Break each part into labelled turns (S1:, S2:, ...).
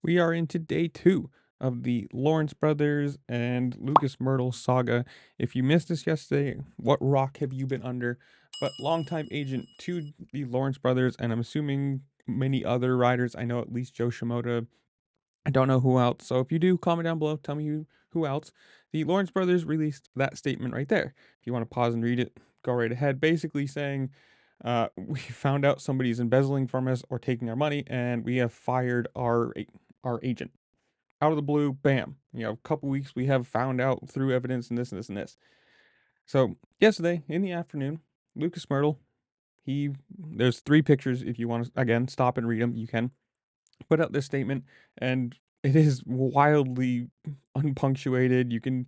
S1: We are into day 2 of the Lawrence brothers and Lucas Mirtl saga. If you missed this yesterday, what rock have you been under? But longtime agent to the Lawrence brothers, and I'm assuming many other riders. I know at least Joe Shimoda. I don't know who else. So if you do, comment down below. Tell me who else. The Lawrence brothers released that statement right there. If you want to pause and read it, go right ahead. Basically saying, we found out somebody's embezzling from us or taking our money, and we have fired our agent out of the blue. Bam! A couple weeks we have found out through evidence and this and this and this. So yesterday in the afternoon, Lucas Mirtl, there's 3 pictures. If you want to again stop and read them, you can put out this statement, and it is wildly unpunctuated. You can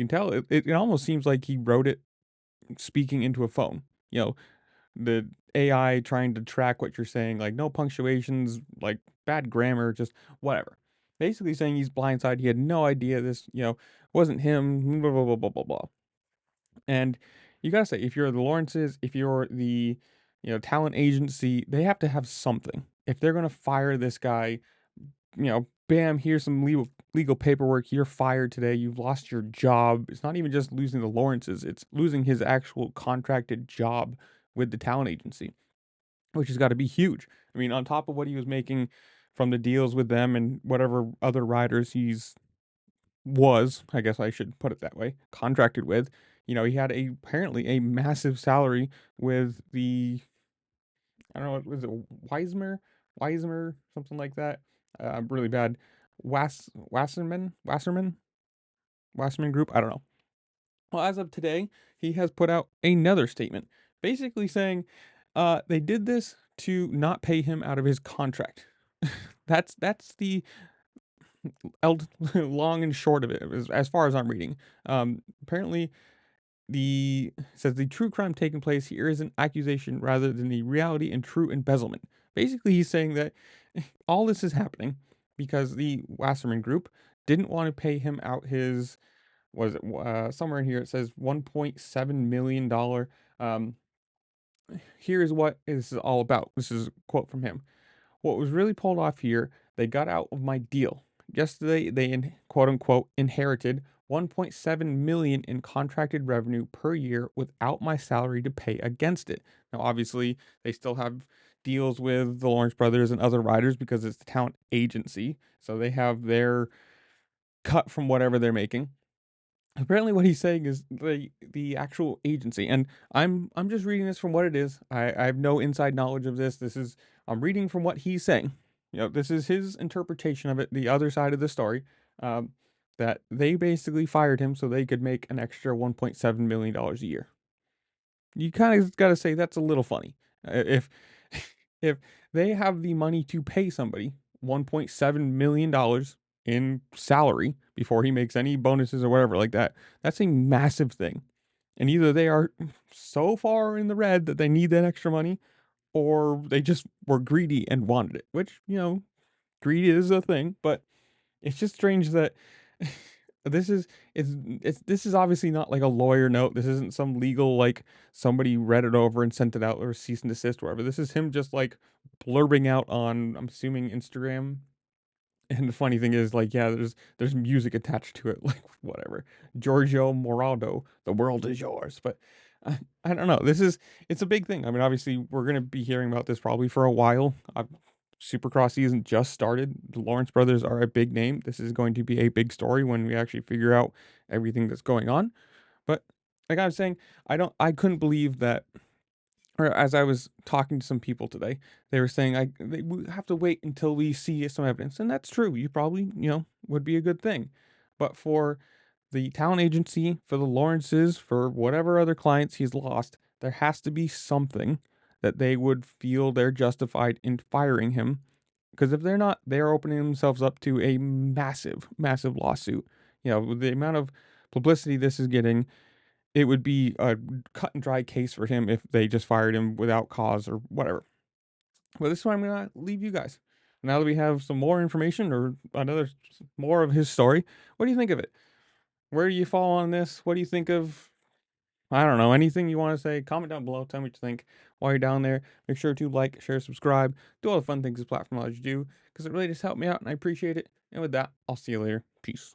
S1: tell it almost seems like he wrote it speaking into a phone. You know, the AI trying to track what you're saying, like no punctuations, like bad grammar, just whatever. Basically saying he's blindsided. He had no idea this, wasn't him, blah, blah, blah, blah, blah, blah. And you gotta say, if you're the Lawrences, if you're the, talent agency, they have to have something. If they're gonna fire this guy, bam, here's some legal paperwork. You're fired today. You've lost your job. It's not even just losing the Lawrences, it's losing his actual contracted job with the talent agency, which has got to be huge. I mean, on top of what he was making from the deals with them and whatever other riders I guess I should put it that way, contracted with. He had apparently a massive salary with the, I don't know, what was it, Weismer, something like that. Really bad. Wasserman Group. I don't know. Well, as of today, he has put out another statement, basically saying, they did this to not pay him out of his contract. That's the long and short of it, as far as I'm reading. Apparently, the says the true crime taking place here is an accusation rather than the reality and true embezzlement. Basically, he's saying that all this is happening because the Wasserman Group didn't want to pay him out his, was it somewhere in here it says $1.7 million. Here's what this is all about. This is a quote from him. What was really pulled off here, they got out of my deal. Yesterday, they quote unquote inherited 1.7 million in contracted revenue per year without my salary to pay against it. Now, obviously, they still have deals with the Lawrence brothers and other riders because it's the talent agency, so they have their cut from whatever they're making. Apparently, what he's saying is the actual agency, and I'm just reading this from what it is. I have no inside knowledge of this. I'm reading from what he's saying. This is his interpretation of it, the other side of the story. Um, that they basically fired him so they could make an extra $1.7 million a year. You kind of got to say that's a little funny. If if they have the money to pay somebody $1.7 million in salary before he makes any bonuses or whatever like that, that's a massive thing. And either they are so far in the red that they need that extra money, or they just were greedy and wanted it, which, greed is a thing, but it's just strange that this is this is obviously not like a lawyer note. This isn't some legal, like somebody read it over and sent it out, or cease and desist or whatever. This is him just like blurbing out on, I'm assuming, Instagram. And the funny thing is, like, yeah, there's music attached to it, like whatever. Giorgio Moraldo, the world is yours. But I don't know. It's a big thing. I mean, obviously, we're gonna be hearing about this probably for a while. Supercross season just started. The Lawrence brothers are a big name. This is going to be a big story when we actually figure out everything that's going on. But like I was saying, I couldn't believe that, or as I was talking to some people today, they were saying we have to wait until we see some evidence, and that's true. You probably, would be a good thing, but for the talent agency, for the Lawrences, for whatever other clients he's lost, there has to be something that they would feel they're justified in firing him. Because if they're not, they're opening themselves up to a massive, massive lawsuit. With the amount of publicity this is getting, it would be a cut and dry case for him if they just fired him without cause or whatever. But this is why I'm gonna leave you guys. Now that we have some more information or another more of his story, what do you think of it? Where do you fall on this? What do you think of I don't know, anything you wanna say, comment down below, tell me what you think. While you're down there, make sure to like, share, subscribe, do all the fun things this platform allows you to do, because it really just helped me out and I appreciate it. And with that, I'll see you later. Peace.